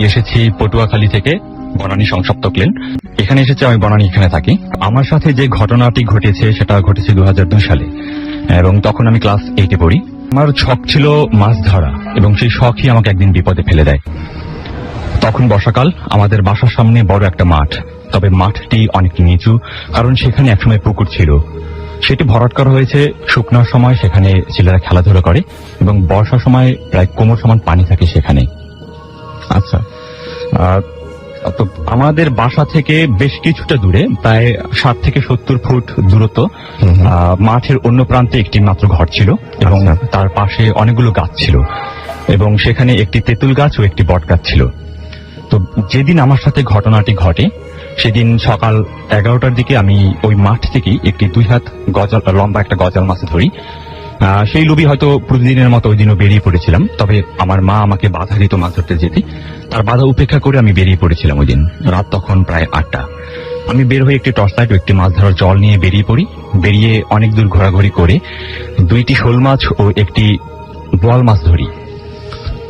এসেছি পটুয়াখালী থেকে, বনানী সংসপ্তক লেন। এখানে এসেছি আমি, বনানী এখানে থাকি। আমার সাথে যে ঘটনাটি ঘটেছে সেটা ঘটেছে 2002 সালে, এবং তখন আমি ক্লাস 8-এ পড়ি। আমার শখ ছিল মাছ ধরা, এবং সেই শখই আমাকে একদিন বিপদে ফেলে দেয়। তখন বর্ষাকাল, আমাদের বাসার সামনে বড় একটা মাঠ, তবে মাঠটি অনেক নিচু, কারণ সেখানে একসময় পুকুর ছিল। সেটি ভরাট করা হয়েছে। শুকনোর সময় সেখানে ছেলেরা খেলাধুলা করে, এবং বর্ষার সময় প্রায় কোমর সমান পানি থাকে সেখানে। আচ্ছা, তো আমাদের বাসা থেকে বেশ কিছুটা দূরে, প্রায় 60 থেকে 70 ফুট দূরত্ব, মাঠের অন্য প্রান্তে একটি মাত্র ঘর ছিল, এবং তার পাশে অনেকগুলো গাছ ছিল, এবং সেখানে একটি তেঁতুল গাছ ও একটি বট গাছ ছিল। তো যেদিন আমার সাথে ঘটনাটি ঘটে, সেদিন সকাল 11টার দিকে আমি ওই মাঠ থেকেই একটি 2 হাত লম্বা একটা গজাল মাছ ধরি। সেই লোভী হয়তো প্রতিদিনের মতো ওই দিনও বেরিয়ে পড়েছিলাম, তবে আমার মা আমাকে বাধা দিত মাছ ধরতে যেতে। তার বাধা উপেক্ষা করে আমি বেরিয়ে পড়েছিলাম ওই দিন। রাত তখন প্রায় 8টা। আমি বের হয়ে একটি টর্চ লাইট ও একটি মাছ ধরার জল নিয়ে বেরিয়ে পড়ি। বেরিয়ে অনেক দূর ঘোরাঘুরি করে 2টি শোল মাছ ও একটি বোয়াল মাছ ধরি।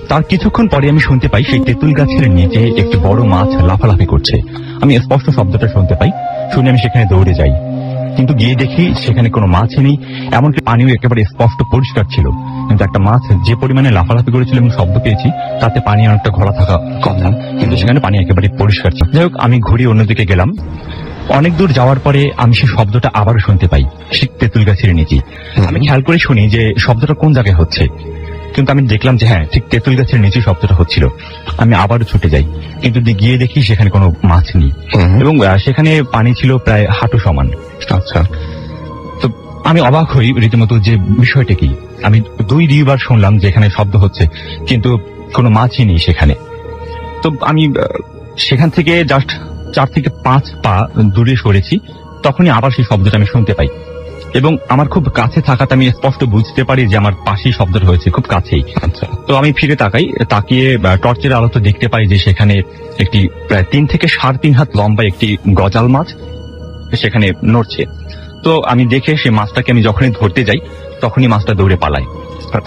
তার কিছুক্ষণ পরে আমি শুনতে পাই সেই তেঁতুল গাছের নিচে একটি বড় মাছ লাফালাফি করছে। আমি স্পষ্ট শব্দটা শুনতে পাই। শুনে আমি সেখানে দৌড়ে যাই, কিন্তু গিয়ে দেখি সেখানে কোনো মাছই নেই, এমনকি পানিও একেবারে স্পষ্ট পরিষ্কার ছিল। কিন্তু একটা মাছ যে পরিমাণে লাফালাফি করেছিল এবং শব্দ পেয়েছি, তাতে পানি অনেকটা ঘোলা থাকা কথা, কিন্তু সেখানে পানি একেবারে পরিষ্কার ছিল। যাই হোক, আমি ঘুরে অন্যদিকে গেলাম। অনেক দূর যাওয়ার পরে আমি সেই শব্দটা আবারও শুনতে পাই, ঠিক তেঁতুল গাছের নিচে। আমি খেয়াল করে শুনি যে শব্দটা কোন জায়গায় হচ্ছে, কিন্তু আমি দেখলাম যে হ্যাঁ, ঠিক তেঁতুল গাছের নিচে শব্দটা হচ্ছিল। আমি আবারও ছুটে যাই, কিন্তু গিয়ে দেখি সেখানে কোনো মাছ নেই, এবং সেখানে পানি ছিল প্রায় হাঁটু সমান। আচ্ছা, তো আমি অবাক হই রীতিমতো যে বিষয়টা কি। আমি 2-2বার শুনলাম যে এখানে শব্দ হচ্ছে, কিন্তু কোনো মাছই নেই সেখানে। তো আমি সেখান থেকে জাস্ট 4 থেকে 5 পা দূরে সরেছি, তখনই আবার সেই শব্দটা আমি শুনতে পাই, এবং আমার খুব কাছে থাকাতে আমি স্পষ্ট বুঝতে পারি যে আমার পাশেই শব্দটা হয়েছে, খুব কাছেই। আচ্ছা, তো আমি ফিরে তাকাই, তাকিয়ে টর্চের আলোতে দেখতে পাই যে সেখানে একটি প্রায় 3 থেকে 3.5 হাত লম্বা একটি গজাল মাছ সেখানে নড়ছে। তো আমি দেখে সেই মাছটাকে আমি যখনই ধরতে যাই, তখনই মাছটা দৌড়ে পালায়।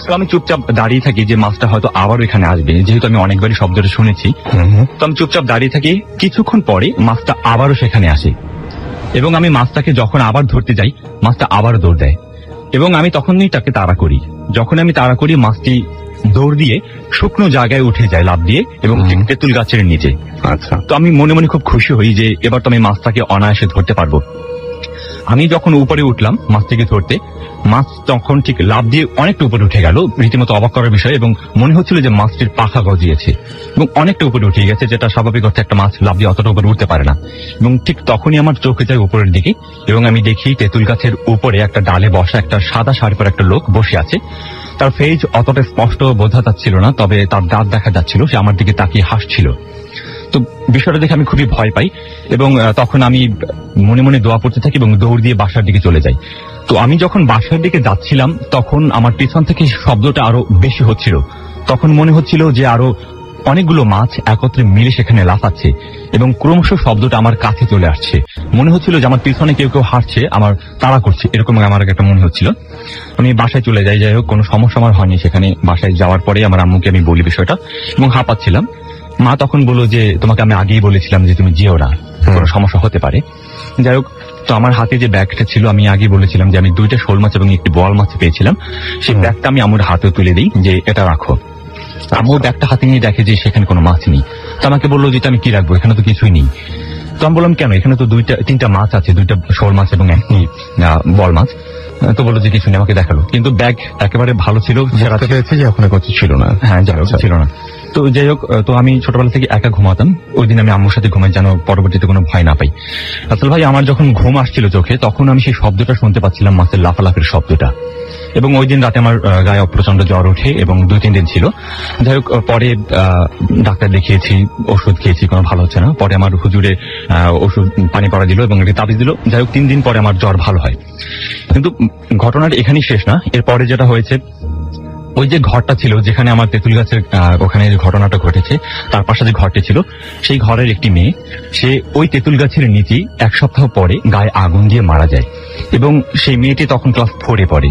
তো আমি চুপচাপ দাঁড়িয়ে থাকি যে মাছটা হয়তো আবারও এখানে আসবে, যেহেতু আমি অনেকবারই শব্দটা শুনেছি। তো আমি চুপচাপ দাঁড়িয়ে থাকি। কিছুক্ষণ পরে মাছটা আবারও সেখানে আসে, এবং আমি মাছটাকে যখন আবার ধরতে যাই, মাছটা আবারও দৌড় দেয়, এবং আমি তখনই তাকে তাড়া করি। যখন আমি তাড়া করি, মাছটি দৌড় দিয়ে শুকনো জায়গায় উঠে যায় লাফ দিয়ে, এবং তেঁতুল গাছের নিচে। আচ্ছা, তো আমি মনে মনে খুব খুশি হই যে এবার তো আমি মাছটাকে অনায়াসে ধরতে পারবো। আমি যখন উপরে উঠলাম মাছটিকে ধরতে, মাছ তখন ঠিক লাফ দিয়ে অনেকটা উপরে উঠে গেল, রীতিমতো অবাক করার বিষয়, এবং মনে হচ্ছিল যে মাছটির পাখা গজিয়েছে এবং অনেকটা উপরে উঠে গেছে, যেটা স্বাভাবিক অর্থে একটা মাছ লাফ দিয়ে অতটা উপরে উঠতে পারে না। এবং ঠিক তখনই আমার চোখে যায় উপরের দিকে, এবং আমি দেখি তেঁতুল গাছের উপরে একটা ডালে বসা একটা সাদা শাড়ি পরা একটা লোক বসে আছে। তার ফেজ অতটা স্পষ্ট বোঝা যাচ্ছিল না, তবে তার দাঁত দেখা যাচ্ছিল। সে আমার দিকে তাকিয়ে হাসছিল। তো বিষয়টা দেখে আমি খুবই ভয় পাই, এবং তখন আমি মনে মনে দোয়া পড়তে থাকি এবং দৌড় দিয়ে বাসার দিকে চলে যাই। তো আমি যখন বাসার দিকে যাচ্ছিলাম, তখন আমার পিছন থেকে শব্দটা আরো বেশি হচ্ছিল। তখন মনে হচ্ছিল যে আরো অনেকগুলো মাছ একত্রে মিলে সেখানে লাফাচ্ছে, এবং ক্রমশ শব্দটা আমার কাছে চলে আসছে। মনে হচ্ছিল যে আমার পিছনে কেউ কেউ হাঁটছে, আমার তাড়া করছে, এরকম আমার একটা মনে হচ্ছিল। আমি বাসায় চলে যাই। যাই হোক, কোনো সমস্যা আমার হয়নি সেখানে। বাসায় যাওয়ার পরে আমার আম্মুকে আমি বলি বিষয়টা, এবং হাঁপাচ্ছিলাম। মা তখন বললো যে তোমাকে আমি আগেই বলেছিলাম যে তুমি যেও না, কোনো সমস্যা হতে পারে। যাই হোক, তো আমার হাতে যে ব্যাগটা ছিল, আমি আগে বলেছিলাম যে আমি 2টা শোল মাছ এবং একটি বোয়াল মাছ পেয়েছিলাম। সেই ব্যাগটা আমি আমার হাতে তুলে দিই যে এটা রাখো। আম্মু ব্যাগটা হাতে নিয়ে দেখে যে সেখানে কোনো মাছ নেই। তো আমাকে বললো যে আমি কি রাখবো, এখানে তো কিছুই নেই। তো আমি বললাম কেন, এখানে তো 3টা মাছ আছে, 2টা শোল মাছ এবং একটি বল মাছ। তো বললো যে কিছু নেই, আমাকে দেখালো। কিন্তু ব্যাগ একেবারে ভালো ছিল, যে ওখানে কিছু ছিল না। হ্যাঁ, যাই হোক, ছিল না। তো যাই হোক, তো আমি ছোটবেলা থেকে একা ঘুমাতাম। ওই দিন আমি আম্মুর সাথে ঘুমাই, যেন পরবর্তীতে কোনো ভয় না পাই। আসলে ভাই, আমার যখন ঘুম আসছিল চোখে, তখন আমি সেই শব্দটা শুনতে পাচ্ছিলাম, মাছের লাফালাফির শব্দটা। এবং ওই দিন রাতে আমার গায়ে প্রচন্ড জ্বর ওঠে, এবং 2-3 দিন ছিল। যাই হোক, পরে ডাক্তার দেখিয়েছি, ওষুধ খেয়েছি, কোনো ভালো হচ্ছে না। পরে আমার হুজুরে ওষুধ পানি পড়া দিল এবং একটি তাবিজ দিল। যাই হোক, 3 দিন পরে আমার জ্বর ভালো হয়। কিন্তু ঘটনাটা এখানেই শেষ না। এরপরে যেটা হয়েছে, ওই যে ঘরটা ছিল যেখানে আমার তেঁতুল গাছের ওখানে যে ঘটনাটা ঘটেছে, তার পাশে যে ঘরটি ছিল, সেই ঘরের একটি মেয়ে, সে ওই তেঁতুল গাছের নিচেই 1 সপ্তাহ পরে গায়ে আগুন দিয়ে মারা যায়, এবং সেই মেয়েটি তখন ক্লাস 4-এ পড়ে।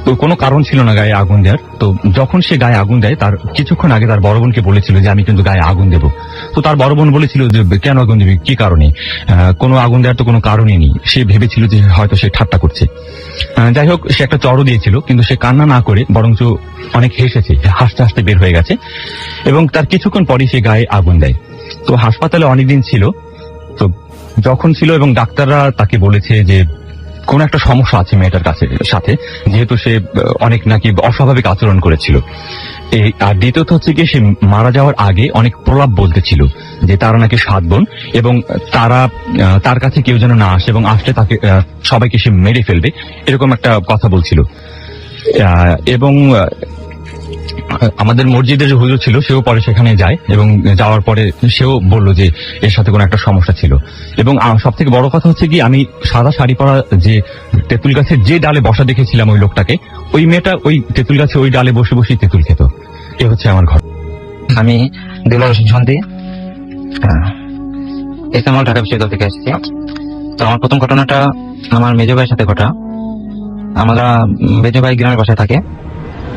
তো কোনো কারণ ছিল না গায়ে আগুন দেওয়ার। তো যখন সে গায়ে আগুন দেয় তার কিছুক্ষণ আগে তার বড় বোনকে বলেছিল যে আমি কিন্তু গায়ে আগুন দেবো। তো তার বড় বোন বলেছিল যে কেন আগুন দিবি, কি কারণে? কোনো আগুন দেওয়ার তো কোনো কারণই নেই। সে ভেবেছিল যে হয়তো সে ঠাট্টা করছে। যাই হোক, সে একটা চড়ও দিয়েছিল, কিন্তু সে কান্না না করে বরঞ্চ অনেক হেসেছে, হাসতে হাসতে বের হয়ে গেছে এবং তার কিছুক্ষণ পরই সে গায়ে আগুন দেয়। তো হাসপাতালে অনেকদিন ছিল। তো যখন ছিল এবং ডাক্তাররা তাকে বলেছে যে কোন একটা সমস্যা আছে মেয়েটার কাছে সাথে, যেহেতু সে অনেক নাকি অস্বাভাবিক আচরণ করেছিল। আর দ্বিতীয়ত হচ্ছে কি, সে মারা যাওয়ার আগে অনেক প্রলাপ বলতেছিল যে তারা নাকি 7 বোন এবং তার কাছে কেউ যেন না আসে এবং আসলে তাকে সবাইকে সে মেরে ফেলবে, এরকম একটা কথা বলছিল। এবং আমাদের মসজিদের যে হুজুর ছিল সেও পরে সেখানে যায় এবং যাওয়ার পরে সেও বলল যে এর সাথে কোনো একটা সমস্যা ছিল। এবং সব থেকে বড় কথা হচ্ছে কি, আমি সাদা শাড়ি পরা যে তেঁতুল গাছের যে ডালে বসা দেখেছিলাম ওই লোকটাকে, ওই মেয়েটা ওই তেঁতুল গাছে ওই ডালে বসে বসেই তেঁতুল খেত। এ হচ্ছে আমার ঘর। আমি দিলওয়ার হোসেন সন্ধি, এসএমএল ঢাকা বিশ্ববিদ্যালয় থেকে এসেছি। তো আমার প্রথম ঘটনাটা আমার মেজো ভাইয়ের সাথে ঘটা। আমরা মেজো ভাই গ্রামের বাসায় থাকে,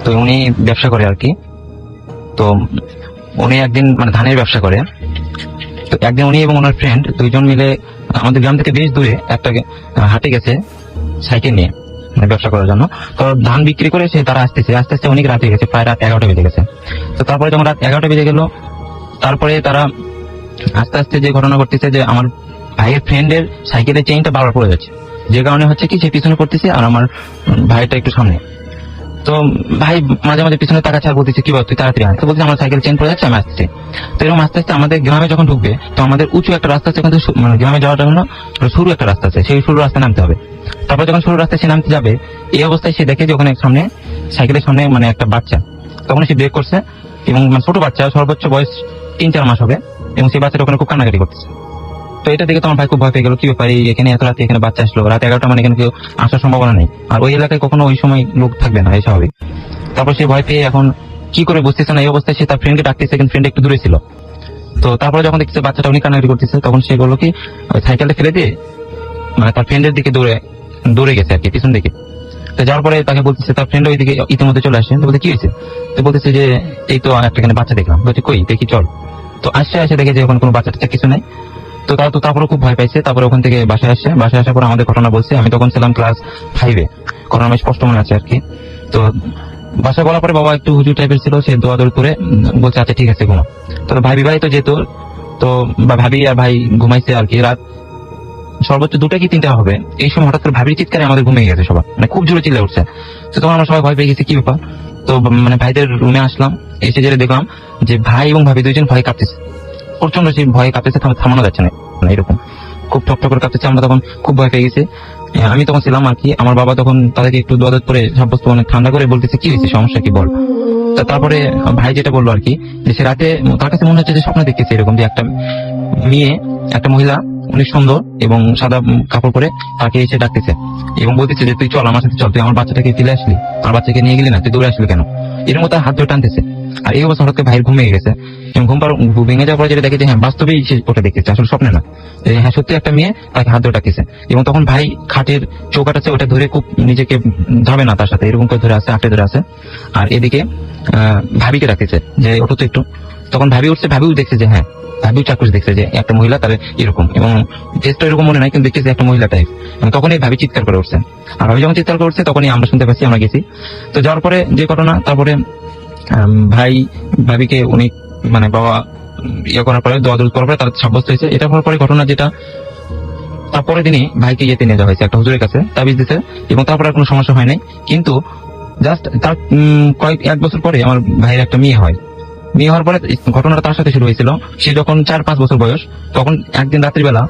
তো উনি ব্যবসা করে আর কি। তো উনি একদিন মানে ধানের ব্যবসা করে। তো একদিন উনি এবং ওনার ফ্রেন্ড দুইজন মিলে আমাদের গ্রাম থেকে বেশ দূরে একটা হাটে গেছে সাইকেল নিয়ে, মানে ব্যবসা করার জন্য। তো ধান বিক্রি করে সে তারা আসতেছে আস্তে আস্তে অনেক রাত হয়ে গেছে, প্রায় রাত 11টা বেজে গেছে। তো তারপরে যখন রাত 11টা বেজে গেল, তারপরে তারা আস্তে আস্তে যে ঘটনা ঘটতেছে যে আমার ভাইয়ের ফ্রেন্ডের সাইকেলের চেইনটা বারবার পড়ে যাচ্ছে, যে কারণে হচ্ছে কি সে পিছনে পড়তেছে আর আমার ভাইটা একটু সামনে। তো ভাই মাঝে মাঝে পিছনে তাকাচ্ছে আর বলতেছে কি বল তুই তাড়াতাড়ি আয়। তো বলছে আমার সাইকেল চেন পড়ে যাচ্ছে, আমি আসছি। তো এরকম আস্তে আস্তে আমাদের গ্রামে যখন ঢুকবে, তো আমাদের উঁচু একটা রাস্তা আছে, কিন্তু মানে গ্রামে যাওয়ার জন্য সরু একটা রাস্তা আছে, সেই সরু রাস্তায় নামতে হবে। তারপর যখন সরু রাস্তায় সে নামতে যাবে, এই অবস্থায় সে দেখে যে ওখানে সামনে সাইকেলের সামনে মানে একটা বাচ্চা। তখন সে ব্রেক করছে এবং মানে ছোট বাচ্চা, সর্বোচ্চ বয়স 3-4 মাস হবে, এবং সেই বাচ্চাটা ওখানে খুব কান্নাকাটি করতেছে। তো এটা দেখে তোমার ভাই খুব ভয় পেয়ে গেল, কি ব্যাপার এখানে এত রাতে এখানে বাচ্চা আসলো, রাত 11টা মানে এখানে কেউ আসার সম্ভাবনা নেই, আর ওই এলাকায় কখনো ওই সময় লোক থাকবে না, এই স্বাভাবিক। তারপর সে ভয় পেয়ে এখন কি করে বুঝতেছে না, এই অবস্থায় সে তার ফ্রেন্ডকে ডাকতেছে, কিন্তু ফ্রেন্ড একটু দূরে ছিল। তো তারপরে যখন দেখতেছে বাচ্চাটা উনি কান্নাকাটি করতেছে, তখন সে বললো কি সাইকেলটা ফেলে দিয়ে মানে তার ফ্রেন্ডের দিকে দৌড়ে গেছে আর কি, পিছন দিকে। তো যাওয়ার পরে তাকে বলতেছে, তার ফ্রেন্ড ওই দিকে ইতিমধ্যে চলে আসে। তো বলতে কি হয়েছে? তো বলতেছে যে এই তো একটা এখানে বাচ্চা দেখলাম। বলছে কই দেখি চল। তো আসে দেখে যে ওখানে কোনো বাচ্চা টাচ্চা কিছু নাই। তো তারা তো তারপরে খুব ভয় পাইছে। তারপরে ওখান থেকে বাসায় আসার পর আমাদের ঘটনা বলছে। আমি তখন ছিলাম ক্লাস 5-এ, ঘটনা আমি স্পষ্ট মনে আছে আর কি। তো বাসায় বলার পরে বাবা একটু হুজুর টাইপের ছিল, সে দৌড়াদৌড়ি করে বলছে আচ্ছা ঠিক আছে ঘুমা। তো ভাই বিবাহিত যেহেতু, তো ভাবি আর ভাই ঘুমাইছে আর কি। রাত সর্বোচ্চ 2টা কি 3টা হবে, এই সময় হঠাৎ করে ভাবির চিৎকারে আমাদের ঘুমিয়ে গেছে সবাই, মানে খুব জোরে চিল্লে উঠছে। তো তখন আমরা সবাই ভয় পেয়ে গেছি, কি ব্যাপার। তো মানে ভাইদের রুমে আসলাম, এসে যেটা দেখলাম যে ভাই এবং ভাবি দুইজন ভয় কাঁপতেছে, প্রচন্ড সে ভয়ে কাঁপতেছে, থামানো যাচ্ছে না, এরকম খুব ঠক ঠক করে কাঁপতেছে। আমরা তখন খুব ভয় পেয়ে গেছি। আমি তখন ছিলাম আর কি। আমার বাবা তখন তাদেরকে একটু দোয়াদত করে সাব্যস্ত অনেক ঠান্ডা করে বলতেছে কি হয়েছে, সমস্যা কি বল। তারপরে ভাই যেটা বললো আর কি, যে সে রাতে তার কাছে মনে হচ্ছে যে স্বপ্ন দেখতেছে এরকম, যে একটা মেয়ে, একটা মহিলা অনেক সুন্দর এবং সাদা কাপড় পরে তাকে এসে ডাকতেছে এবং বলতেছে যে তুই চল আমার সাথে চল, তুই আমার বাচ্চাটাকে ফেলে আসলি, আমার বাচ্চাকে নিয়ে গেলি না, তুই দৌড়ে আসলি কেন। এর মতো হাত ধরে টানতেছে। আর এই অবস্থা হঠাৎ ভাইয়ের ঘুমিয়ে গেছে এবং ঘুম ভেঙে যাওয়ার পরে যেটা দেখে যে হ্যাঁ বাস্তবেই সে ওটা দেখতেছে, আসলে স্বপ্নে না, হ্যাঁ সত্যি একটা মেয়ে তাকে হাত ধরে ডাকতেছে। এবং তখন ভাই খাটের চৌকাট আছে ওটা ধরে খুব নিজেকে যাবে না তার সাথে, এরকম করে ধরে আছে, আঁকড়ে ধরে আছে। আর এদিকে ভাবিকে ডাকতেছে যে ওটা তো একটু। তখন ভাবি উঠছে, ভাবিও দেখছে যে হ্যাঁ, ভাবিও চাক্ষুষ দেখছে যে একটা মহিলা তার এরকম, এবং টেস্ট এরকম মনে নাই, কিন্তু দেখতেছে একটা মহিলা টাইপ। এবং তখনই ভাবি চিৎকার করে উঠছে। আর ভাবি যখন চিৎকার করে উঠছে তখনই আমরা শুনতে পাচ্ছি, আমরা গেছি। তো যাওয়ার পরে যে ঘটনা, তারপরে ভাই ভাবিকে উনি মানে বাবা ইয়ে করার পরে দোয়াদুল করার পরে তার সাব্যস্ত হয়েছে। এটা হওয়ার পরে ঘটনা যেটা, তারপরে দিনই ভাইকে ইয়েতে নিয়ে যাওয়া হয়েছে একটা হুজুরের কাছে, তাবিজ দিতে, এবং তারপরে আর কোনো সমস্যা হয় নাই। কিন্তু জাস্ট তার 1 বছর পরে আমার ভাইয়ের একটা মেয়ে হয়। মেয়ে হওয়ার পরে ঘটনাটা তার সাথে শুরু হয়েছিল। সে যখন 4-5 বছর বয়স, তখন একদিন রাত্রিবেলা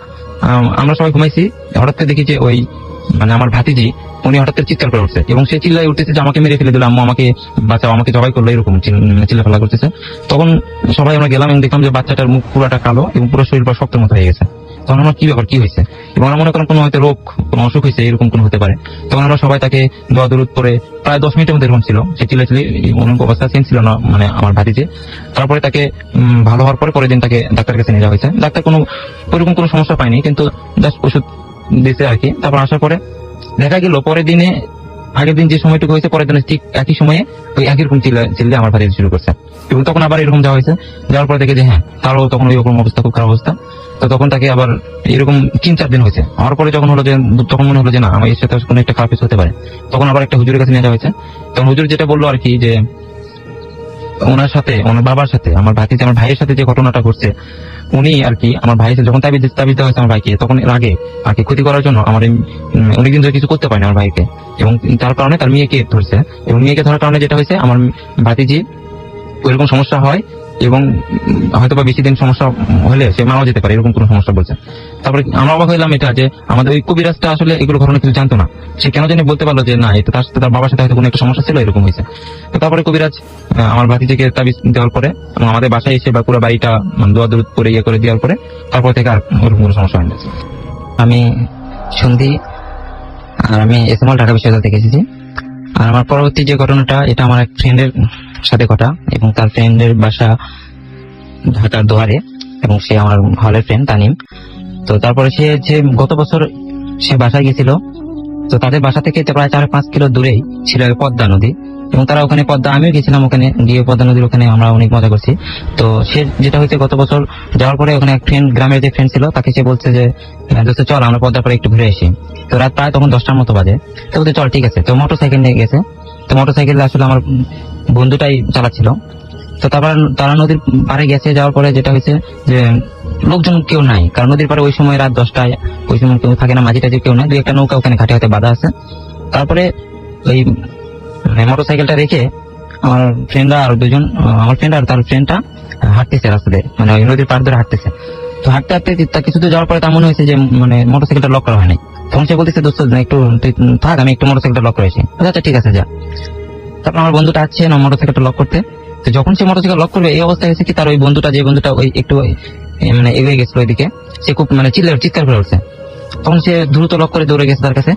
আমরা সবাই ঘুমাইছি, হঠাৎ করে দেখি যে ওই মানে আমার ভাতিজি উনি হঠাৎ করে চিৎকার করে উঠছে এবং সে চিল্লাই উঠতেছে যে আমাকে মেরে ফেলে দিল, আম্মু আমাকে বাঁচাও, আমাকে জবাই করলো, এরকম চিল্লাফাল্লা করতেছে। তখন সবাই আমরা গেলাম এবং দেখলাম যে বাচ্চাটার মুখ পুরাটা কালো এবং পুরো শরীর পুরো শক্তের মতো হয়ে গেছে। তখন আমার কি ব্যাপার, কি হয়েছে, এবং আমরা মনে করেন কোনো হয়তো রোগ, কোনো অসুখ হয়েছে, এরকম কোনো হতে পারে। তখন আমরা সবাই তাকে দোয়া দরুদ করে প্রায় 10 মিনিটের মধ্যে এরকম ছিল, সে চিল্লাচিল্লি, অনেক অবস্থা চেঞ্জ ছিল না মানে আমার ভাতিজে। তারপরে তাকে ভালো হওয়ার পরে পরের দিন তাকে ডাক্তারের কাছে নিয়ে যাওয়া হয়েছে। ডাক্তার কোনো ওইরকম কোনো সমস্যা পায়নি, কিন্তু জাস্ট ওষুধ দিয়েছে আর কি। তারপর আসার পরে দেখা গেল পরের দিনে আগের দিন যে সময়টুকু হয়েছে পরের দিন ঠিক একই সময়ে ওই একই রকম চিল্লে আমার ভাই শুরু করছে। এবং তখন আবার এরকম যাওয়া হয়েছে, যাওয়ার পর দেখে যে হ্যাঁ তারও তখন ওই রকম অবস্থা, খুব খারাপ অবস্থা। তো তখন তাকে আবার এরকম 3-4 দিন হয়েছে। আমার পরে যখন হলো যে তখন মনে হলো যে না আমার এর সাথে কোনো একটা খারাপ কিছু হতে পারে, তখন আবার একটা হুজুরের কাছে নিয়ে যাওয়া হয়েছে। তখন হুজুর যেটা বললো আর কি যে ওনার সাথে, ওনার বাবার সাথে, আমার ভাতিজা, আমার ভাইয়ের সাথে যে ঘটনাটা ঘটছে, উনি আর কি আমার ভাইয়ের সাথে যখন তাবিজ দেওয়া হয়েছে আমার ভাইকে, তখন এর আগে আর কি ক্ষতি করার জন্য আমার অনেকদিন ধরে কিছু করতে পারেনি আমার ভাইকে, এবং তার কারণে তার মেয়েকে ধরছে। এবং মেয়েকে ধরার কারণে যেটা হয়েছে আমার ভাতিজি ওইরকম সমস্যা হয়, এবং হয়তো বা বেশি দিন সমস্যা হলে সে মারাও যেতে পারে, এরকম কোনো সমস্যা বলছে। তারপরে আমরা অবাক হইলাম এটা যে আমাদের ওই কবিরাজটা আসলে এগুলো ঘটনা কিছু জানতো না, সে কেন জানি বলতে পারলো যে না এটা তার সাথে তার বাবার সাথে হয়তো কোনো একটা সমস্যা ছিল, এরকম হয়েছে। তো তারপরে কবিরাজ আমার ভাতিজিকে তাবিজ দেওয়ার পরে এবং আমাদের বাসায় এসে বা পুরো বাড়িটা দোয়া দূর করে ইয়ে করে দেওয়ার পরে তারপর থেকে আর ওরকম কোনো সমস্যা হয়নি। আমি সন্ধি, আর আমি এসএমএল ঢাকা বিশ্ববিদ্যালয় থেকে এসেছি। আর আমার পরবর্তী যে ঘটনাটা, এটা আমার এক ফ্রেন্ডের সাথে ঘটা, এবং তার ফ্রেন্ডের বাসা ঢাকার দোয়ারে, এবং সে আমার হলের ফ্রেন্ড তানিম। তো তারপরে সে যে গত বছর সে বাসায় গেছিল, তো তাদের বাসা থেকে প্রায় 4-5 কিলো দূরেই ছিল পদ্মা নদী, এবং তারা ওখানে পদ্মা, আমিও গেছিলাম ওখানে গিয়ে পদ্মা নদীর ওখানে আমরা অনেক মজা করছি। তো সে যেটা হয়েছে গত বছর যাওয়ার পরে ওখানে এক ফ্রেন্ড, গ্রামের যে ফ্রেন্ড ছিল, তাকে সে বলছে যে দোস্ত চল আমরা পদ্মার পরে একটু ঘুরে আসি। তো রাত প্রায় তখন 10টার মতো বাজে। তো বলতে চল ঠিক আছে। তো মোটরসাইকেল নিয়ে গেছে। তো মোটরসাইকেল আসলে আমার বন্ধুটাই চালাচ্ছিল। তো তারপর তারা নদীর পাড়ে গেছে, যাওয়ার পরে যেটা হয়েছে যে লোকজন কেউ নাই, কারণ নদীর পাড়ে ওই সময় রাত 10টায় ওই সময় কেউ থাকে না, মাঝি টাঝি কেউ নাই, 2-1টা নৌকা ওখানে ঘাটে হাতে বাঁধা আছে। তারপরে ওই মোটরসাইকেলটা রেখে আমার ফ্রেন্ডরা আর দুজন, আমার ফ্রেন্ড আর তার ফ্রেন্ডটা হাঁটতেছে রাস্তাতে, মানে ওই নদীর পাড় ধরে হাঁটতেছে। তো হাঁটতে হাঁটতে তার কিছু দূর যাওয়ার পরে তার মনে হয়েছে যে মানে মোটরসাইকেলটা লক করা হয় নাই। তখন সে বলতেছে দোস্ত একটু তুই থাক, আমি একটু মোটরসাইকেলটা লক করেছি। আচ্ছা ঠিক আছে যা। তারপর আমার বন্ধুটা আসছে না মোটরসাইকেলটা লক করতে। তো যখন সে মোটরসাইকেল লক করবে, এই অবস্থা হয়েছে কি তার ওই বন্ধুটা, যে বন্ধুটা ওই একটু মানে এগিয়ে গেছিল ওইদিকে, সে খুব মানে চিৎকার করে উঠছে। তখন সে দ্রুত লক করে দৌড়ে গেছে তার কাছে,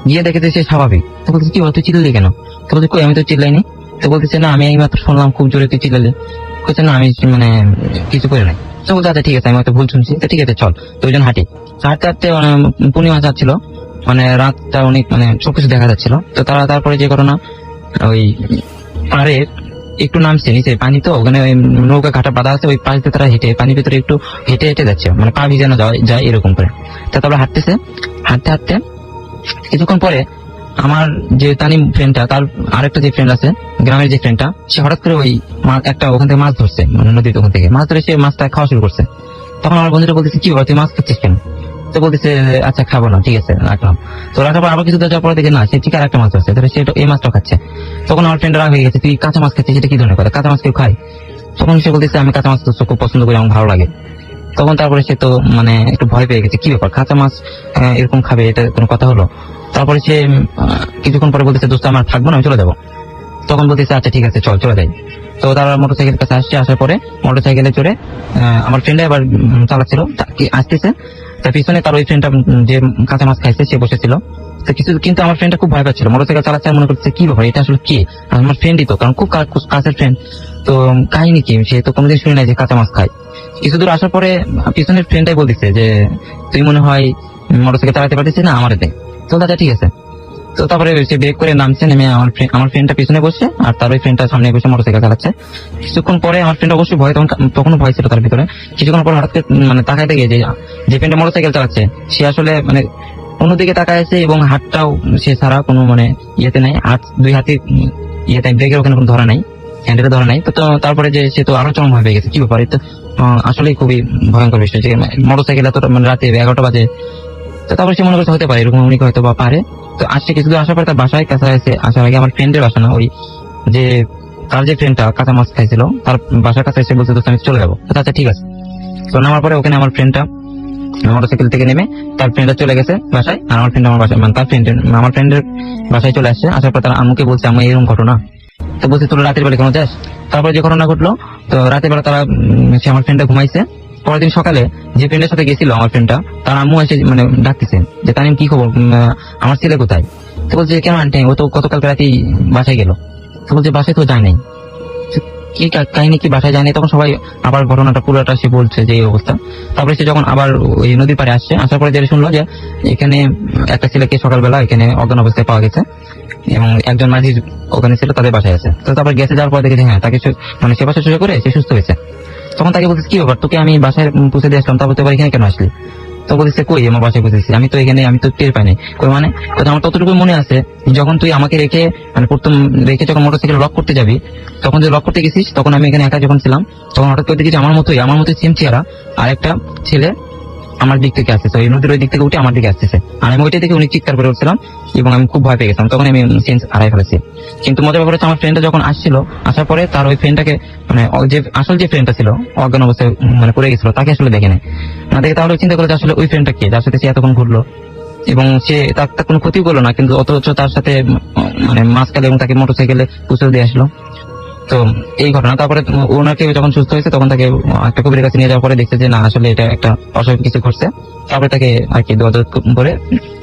গিয়ে দেখেছে সে স্বাভাবিক। তো বলছে কি তুই চিল্লি কেন? তো বলছে কই আমি তো চিল্লাইনি। তো বলতেছে না আমি এইমাত্র শুনলাম খুব জোরে তুই চিল্লালি। বলছে না আমি মানে কিছু করে নাই। তো বলছে আচ্ছা ঠিক আছে, আমি হয়তো ভুল শুনছি। তো ঠিক আছে চল। তো ওই জন হাঁটি, হাঁটতে হাঁটতে পূর্ণিমা যাচ্ছিল, মানে রাতটা অনেক মানে সবকিছু দেখা যাচ্ছিল। তো তারপরে যে ঘটনা, ওই পাড়ের একটু নামছে নিচে পানি, তো ওখানে ওই নৌকা ঘাটা বাঁধা আছে, ওই পাশ দিয়ে তারা হেঁটে পানির ভিতরে একটু হেঁটে হেঁটে যাচ্ছে, মানে পা ভিজানো যায় এরকম করে। তো তারপরে হাঁটতেছে, হাঁটতে হাঁটতে কিছুক্ষণ পরে আমার যে তানিম ফ্রেন্ডটা, তার আরেকটা যে ফ্রেন্ড আছে গ্রামের যে ফ্রেন্ডটা, সে হঠাৎ করে ওই একটা ওখান থেকে মাছ ধরছে, মানে নদীর ওখান থেকে মাছ ধরে সে মাছটা খাওয়া শুরু করছে। তখন আমার বন্ধুটা বলতেছে কি তুই মাছ খাচ্ছিস কেন? তো বলতেছে আচ্ছা খাবো না, ঠিক আছে রাখলাম। তো রাখার পর আবার কিছু যাওয়ার পরে দেখে না সে ঠিক আর একটা মাছ ধরছে, সে এই মাছটা খাচ্ছে। তখন আমার ফ্রেন্ড রাগ হয়ে গেছে, তুই কাঁচা মাছ খাচ্ছিস, সেটা কি ধরনের কথা, কাঁচা মাছ কেউ খায়? তখন সে বলতেছে আমি কাঁচা মাছ তো খুব পছন্দ করি, আমার ভালো লাগে। তখন তারপরে সে তো মানে একটু ভয় পেয়ে গেছে, কি ব্যাপার কাঁচা মাছ এরকম খাবে, এটা কোনো কথা হলো? তারপরে সে কিছুক্ষণ পরে বলতেছে দোস্ত আমার থাকবো না, আমি চলে যাবো। তখন বলতেছে আচ্ছা ঠিক আছে চল চলে যাই। তো তারা মোটরসাইকেলের কাছে আসছে, আসার পরে মোটরসাইকেলে চড়ে আমার ফ্রেন্ডে আবার চালাচ্ছিল, আসতেছে। তার পিছনে তার ওই ফ্রেন্ডটা যে কাঁচা মাছ খাইছে সে বসেছিল। তো কিন্তু আমার ফ্রেন্ডটা খুব ভয় পাচ্ছিল, মোটরসাইকেল চালাচ্ছে, মনে করছে কি ব্যাপার, এটা আসলে কি? আমার ফ্রেন্ডই তো, কারণ খুব কাছের ফ্রেন্ড। তো কাহিনী কি, সে তো কোনোদিন শুনে নাই যে কাঁচা মাছ খায়। কিছু দূর আসার পরে পিছনের ফ্রেন্ডটাই বলতেছে যে তুই মনে হয় মোটরসাইকেল চালাতে পারতেছিস না, আমার দেখ। তো দাদা ঠিক আছে। তো তারপরে সে ব্রেক করে নামছে, নেমে আমার ফ্রেন্ডটা পিছনে বসছে আর তার ওই ফ্রেন্ডটা সামনে বসে মোটরসাইকেল চালাচ্ছে। কিছুক্ষণ পরে আমার ফ্রেন্ড অবশ্যই ভয়, তখনও ভয় ছিল তার ভিতরে। কিছুক্ষণ পরে হঠাৎ করে মানে তাকাইতে গিয়ে যে ফ্রেন্ডটা মোটরসাইকেল চালাচ্ছে সে আসলে মানে অন্যদিকে তাকায় আছে, এবং হাতটাও সে ছাড়া কোনো মানে ইয়েতে নাই, দুই হাতে ইয়েতে ব্রেকের ওখানে কোনো ধরা নাই, হ্যান্ডেলে ধরা নাই। তো তারপরে যে সে তো আরো চরম ভয় পেয়ে গেছে, কি ব্যাপার, এটা আসলেই খুবই ভয়ঙ্কর বিষয় যে মোটরসাইকেল এত মানে রাতে 11টা বাজে। তো তারপরে সে মনে করতে হতে পারে এরকম, উনি হয়তো বা পারে। তো আসছে কিছু দূর আসার পরে তার বাসায় কাছাকাছি আসার আগে আমার ফ্রেন্ডের বাসা না, ওই যে তার যে ফ্রেন্ডটা কাঁচা মাছ খাইছিল তার বাসার কাছে এসে বলছে দোস্ত আমি চলে যাবো। আচ্ছা ঠিক আছে। তো নামার পরে ওখানে আমার ফ্রেন্ডটা মোটরসাইকেল থেকে নেমে তার ফ্রেন্ডটা চলে গেছে বাসায়, আর আমার ফ্রেন্ড আমার বাসায় মানে আমার ফ্রেন্ডের বাসায় চলে আসছে। আসার পর তার আম্মুকে বলছে আমি এরকম ঘটনা। তো বলছে তোর রাতের বেলা কেন যাস? তারপরে যে ঘটনা ঘটলো, তো রাতের বেলা তারা সে আমার ফ্রেন্ডটা ঘুমাইছে। পরের দিন সকালে যে ফ্রেন্ডের সাথে গেছিল আমার ফ্রেন্ডটা, তার আম্মু এসে মানে ডাকতেছে যে তানিম কি খবর, আমার ছেলে কোথায়? তো বলছে কেন আন্টি, ও তো গতকালকে রাতেই বাসায় গেল। তো বলছে বাসায় তো যায় নাই। কি কাহিনী কি বাসায় যায়নি? তখন সবাই আবার ঘটনাটা পুরোটা সে বলছে যে এই অবস্থা। তারপরে সে যখন আবার ওই নদীর পাড়ে আসছে, আসার পরে যেটা শুনলো যে এখানে একটা ছেলেকে সকালবেলা এখানে অজ্ঞান অবস্থায় পাওয়া গেছে। এবং একজন মাঝির ওখানে ছিল, তাদের বাসায় আছে। তো তারপর গেছে, যাওয়ার পর দেখেছি হ্যাঁ তাকে মানে সে বাসা শুরু করে সে সুস্থ হয়েছে। তখন তাকে বলতেছে কি ব্যাপার, তোকে আমি বাসায় পৌঁছে দিয়ে আসলাম, তারপর তো এখানে কেন আসলি? তো বলতেছে কই আমার বাসায় পৌঁছেছি, আমি তো এখানে, আমি তো টের পাইনি। কই মানে আমার ততটুকু মনে আছে, যখন তুই আমাকে রেখে মানে প্রথম রেখে যখন মোটরসাইকেল লক করতে যাবি, তখন যে লক করতে গেছিস তখন আমি এখানে একা যখন ছিলাম, তখন হঠাৎ করে দেখি যে আমার মতোই সেম চেহারা আর একটা ছেলে আমার দিক থেকে আসতেছে, ওই নদীর ওই দিক থেকে উঠে আমার দিকে আসতেছে। আর আমি ওইটা দেখে অনেক চিৎকার করে উঠছিলাম এবং আমি খুব ভয় পেয়ে গেছিলাম, তখন আমি সেন্স হারাই ফেলেছি। কিন্তু মজার ব্যাপার হচ্ছে আমার ফ্রেন্ডটা যখন আসছিল, আসার পরে তার ওই ফ্রেন্ডটাকে মানে যে আসল যে ফ্রেন্ডটা ছিল অজ্ঞান অবস্থায় মানে পড়ে গেছিল, তাকে আসলে দেখে নেই না, দেখে তাহলে চিন্তা করে যে আসলে ওই ফ্রেন্ডটা কে যার সাথে সে এতক্ষণ ঘুরলো এবং সে তার কোনো ক্ষতি করলো না, কিন্তু অথচ তার সাথে মানে মাঝখানে এবং তাকে মোটরসাইকেলে কুচল দিয়ে আসলো। তো এই ঘটনা, তারপরে ওনাকে যখন সুস্থ হয়েছে তখন তাকে একটা কবির কাছে নিয়ে যাওয়ার পরে দেখছে যে না আসলে এটা একটা অস্বাভাবিক কিছু ঘটছে, তারপরে তাকে আর কি যোগাযোগ করে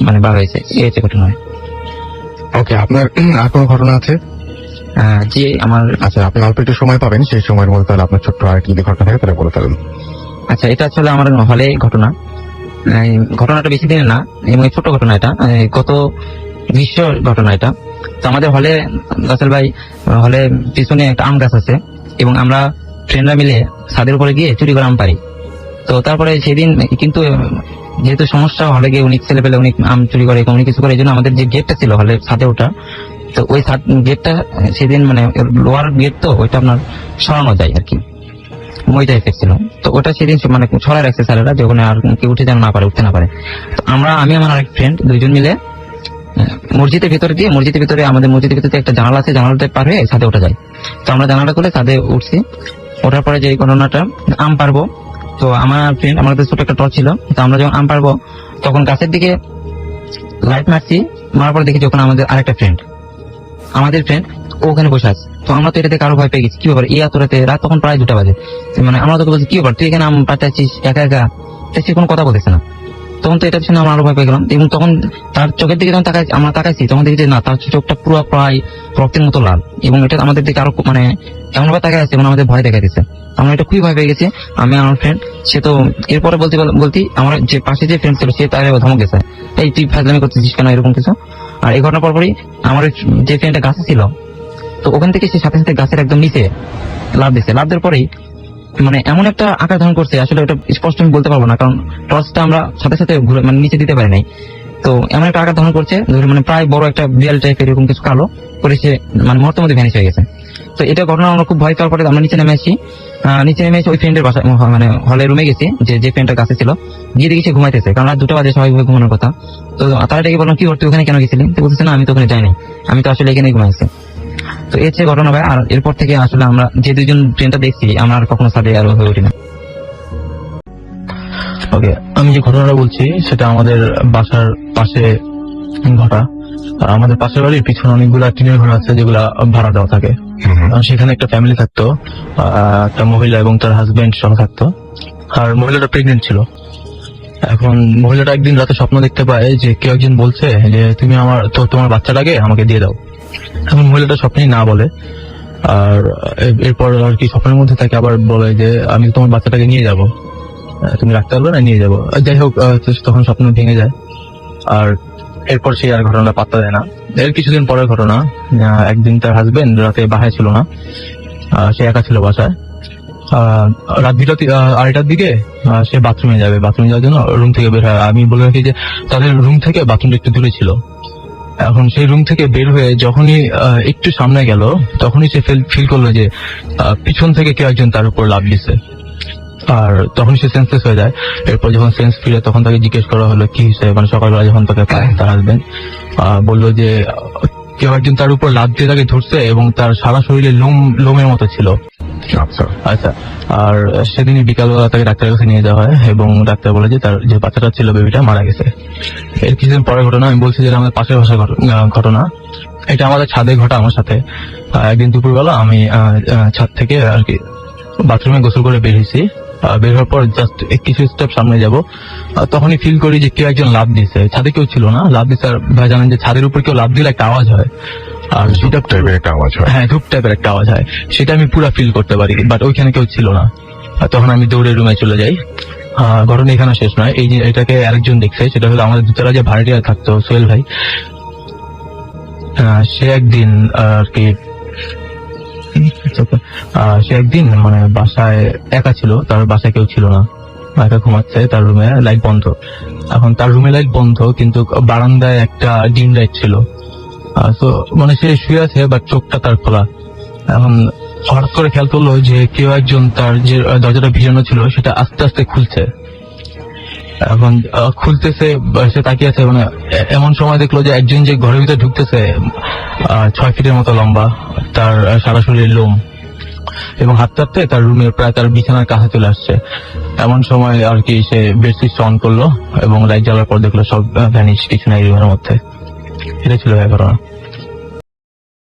মানে বার হয়েছে, এই হচ্ছে ঘটনা। ওকে, আপনার আর কোনো ঘটনা আছে? জি আমার, আচ্ছা, আপনি অল্প একটু সময় পাবেন, সেই সময়ের মধ্যে তাহলে আপনার ছোট্ট আর কি যদি ঘটনা থাকে তাহলে বলে ফেলুন। আচ্ছা এটা আসলে আমার হলে ঘটনা, এই ঘটনাটা বেশি দিনের না এবং এই ছোট ঘটনা, এটা গত গ্রীষ্ম ঘটনা এটা। তো আমাদের হলে রাসেল ভাই হলে পিছনে একটা আম গাছ আছে এবং আমরা ফ্রেন্ডরা মিলে ছাদের উপরে গিয়ে চুরি করে আম পারি। তো তারপরে সেদিন কিন্তু যেহেতু সমস্যা, হলে গিয়ে অনেক ছেলে পেলে অনেক আম চুরি করে অনেক কিছু করে, এই জন্য আমাদের যে গেটটা ছিল হলে ছাদে ওঠা, তো ওই গেটটা সেদিন মানে লোয়ার গেট, তো ওইটা আপনার সরানো যায় আর কি, ওইটা এফেক্ট ছিল। তো ওটা সেদিন মানে ছড়ায় রাখছে স্যারেরা যে ওখানে আর কেউ উঠে যেন না পারে, উঠতে না পারে। তো আমি আমার আরেক ফ্রেন্ড দুইজন মিলে মসজিদের ভিতরে আমাদের মসজিদের ভিতরে একটা জানালা আছে, জানালাটা পার হয়ে ছাদে ওঠা যায়। তো আমরা জানালা খুলে ছাদে উঠছি, ওঠার পরে যে ঘটনাটা আম পারবো, তো আমার ফ্রেন্ড, আমাদের ছোট একটা টর্চ ছিল, তো আমরা যখন আম পারবো তখন গাছের দিকে লাইট মারছি, মারার পরে দেখি যখন আমাদের ফ্রেন্ড ওখানে বসে আছে। তো আমরা তো এটা দেখে আরো ভয় পেয়ে গেছি, কি ব্যাপার এই এত রাতে, রাত তখন প্রায় 2টা বাজে, মানে আমরা তোকে বলছি কি ব্যাপার তুই এখানে আম পাড়তে আছিস একা একা, সে কোনো কথা বলতেছে না। তখন তো এটা শুনে আমরা আরো ভয় পেয়ে গেলাম এবং তখন তার চোখের দিকে যখন আমরা তাকাইছি তখন দেখি যে না, তার চোখটা পুরো প্রায় রক্তের মতো লাল এবং এটা আমাদের দিকে আরো মানে এমন ভাবে তাকাই আছে এবং আমাদের ভয় দেখা দিচ্ছে। আমরা এটা খুবই ভয় পেয়ে গেছি, আমি আমার ফ্রেন্ড। সে তো এরপরে বলতে আমার যে পাশে যে ফ্রেন্ড ছিল সে তার ধমক গেছে, এই তুই ফাজলামি করতেছিস কেন, এরকম কিছু। আর এই ঘটনার পরপরই আমার যে ফ্রেন্ডটা গাছে ছিল, তো ওখান থেকে সে সাথে সাথে গাছের একদম নিচে লাফ দিচ্ছে। লাফ দেওয়ার পরেই মানে এমন একটা আকার ধারণ করছে, আসলে ওটা স্পষ্ট আমি বলতে পারবো না, কারণ টর্চটা আমরা সাথে সাথে মানে নিচে দিতে পারি নাই। তো এমন একটা আকার ধারণ করছে মানে প্রায় বড় একটা বিড়াল টাইপের এরকম কিছু কালো করে সে মানে মুহূর্তের মধ্যে ভ্যানিশ হয়ে গেছে। তো এটা ঘটনা আমরা খুব ভয় পাওয়ার পরে আমরা নিচে নেমে এসে ওই ফ্রেন্ডের বাসা মানে হলে রুমে গেছি, যে ফ্রেন্ডটা কাছে ছিল, গিয়ে দেখি সে ঘুমাইতেছে, কারণ রাত 2টা বাজে স্বাভাবিকভাবে ঘুমানোর কথা। তো তারা ডেকে বললাম কি করতে ওখানে কেন গেছিলি, তো বলতেছে না আমি তো ওখানে যাইনি, আমি তো আসলে এখানেই ঘুমাইছি। তো এর চেয়ে ঘটনা ভাই, আর এরপর থেকে আসলে আমরা যে দুইজন ফ্রেন্ডটা দেখছি আমরা আর কখনো সাথে আর হয়ে উঠি না। ওকে, আমি যে ঘটনাটা বলছি সেটা আমাদের বাসার পাশে ঘটা। আমাদের পাশের বাড়ির পিছনে অনেকগুলা টিনের ঘর আছে যেগুলা ভাড়া দেওয়া থাকে। সেখানে একটা ফ্যামিলি থাকতো, একটা মহিলা এবং তার হাজবেন্ড সহ থাকতো, আর মহিলাটা প্রেগনেন্ট ছিল। এখন মহিলাটা একদিন রাতে স্বপ্ন দেখতে পায় যে কেউ একজন বলছে যে তুমি তোমার বাচ্চাটাকে আমাকে দিয়ে দাও। এখন মহিলাটা স্বপ্নেই না বলে, আর এরপর আর কি স্বপ্নের মধ্যে তাকে আবার বলে যে আমি তোমার বাচ্চাটাকে নিয়ে যাব, তুমি রাখতে পারবে না, নিয়ে যাবো। যাই হোক, তখন স্বপ্ন ভেঙে যায় আর এরপর সে আর ঘটনাটা পাত্তা দেয় না। এর কিছুদিন পরের ঘটনা, একদিন তার হাজবেন্ড রাতে বাসায় ছিল না, সে একা ছিল বাসায়। রাত 2:30টার দিকে সে বাথরুমে যাওয়ার জন্য রুম থেকে বের হয়। আমি বলে রাখি যে তাদের রুম থেকে বাথরুমটা একটু দূরে ছিল। এখন সেই রুম থেকে বের হয়ে যখনই একটু সামনে গেল তখনই সে ফিল করলো যে পিছন থেকে কেউ একজন তার উপর লাফ দিছে, আর তখন সে সেন্সলেস হয়ে যায়। এরপর যখন সেন্স ফিরে তখন তাকে জিজ্ঞেস করা হলো কি হয়েছে, মানে সকালবেলা যখন তাকে পায় তার হাজবেন্ড বললো যে কেউ একজন তার উপর লাফ দিয়ে তাকে ধরছে এবং তার সারা শরীরে লোমের মতো ছিল। আচ্ছা, আর সেদিনই বিকালবেলা তাকে ডাক্তারের কাছে নিয়ে যাওয়া হয় এবং ডাক্তার বলে যে তার যে বাচ্চাটা ছিল বেবিটা মারা গেছে। এর কিছুদিন পরের ঘটনা আমি বলছি, যেটা আমাদের পাশের বাসার ঘটনা। এটা আমাদের ছাদে ঘটা আমার সাথে। একদিন দুপুরবেলা আমি ছাদ থেকে আর কি বাথরুমে গোসল করে বের হয়েছি। বের হওয়ার পর জাস্ট কিছু স্টেপ সামনে যাব, তখনই ফিল করি যে কেউ একজন লাফ দিছে। ছাদে কেউ ছিল না, লাফ দিছে। আর ভাই জানেন যে ছাদের উপর কেউ লাফ দিলে একটা আওয়াজ হয়, আর সেটা টাইপের একটা আওয়াজ হয়। হ্যাঁ, ধূপ টাইপের একটা আওয়াজ হয়, সেটা আমি পুরো ফিল করতে পারি, বাট ওইখানে কেউ ছিল না। তখন আমি দৌড়ে রুমে চলে যাই। ঘটনা এখানে শেষ নয়, এই যে এটাকে আরেকজন দেখছে, সেটা হলো আমাদের দুতলা যে ভাড়াটিয়া থাকতো সোহেল ভাই। সে একদিন আর কি সে একদিন মানে বাসায় একা ছিল, তার বাসায় কেউ ছিল না, একা ঘুমাচ্ছে, তার রুমে লাইট বন্ধ। এখন তার রুমে লাইট বন্ধ কিন্তু বারান্দায় একটা ডিম লাইট ছিল। তো মানে সে শুয়ে আছে বাট চোখটা তার খোলা। এখন হঠাৎ করে খেয়াল করলো যে কেউ একজন তার যে দরজাটা ভিজানো ছিল সেটা আস্তে আস্তে খুলছে। এখন খুলতেছে, সে তাকিয়ে আছে, মানে এমন সময় দেখলো যে একজন যে ঘরের ভিতরে ঢুকতেছে 6 ফিটের মতো লম্বা, তার সারা শরীরের লোম, এবং হাঁটতে হাঁটতে তার রুমের প্রায় তার বিছানার কাছে চলে আসছে। এমন সময় আর কি সে বেডশিট অন করলো এবং লাইট জ্বালার পর দেখলো সব ভ্যানিশ, কিছু নাই রুমের মধ্যে। এটা ছিল ঘটনা।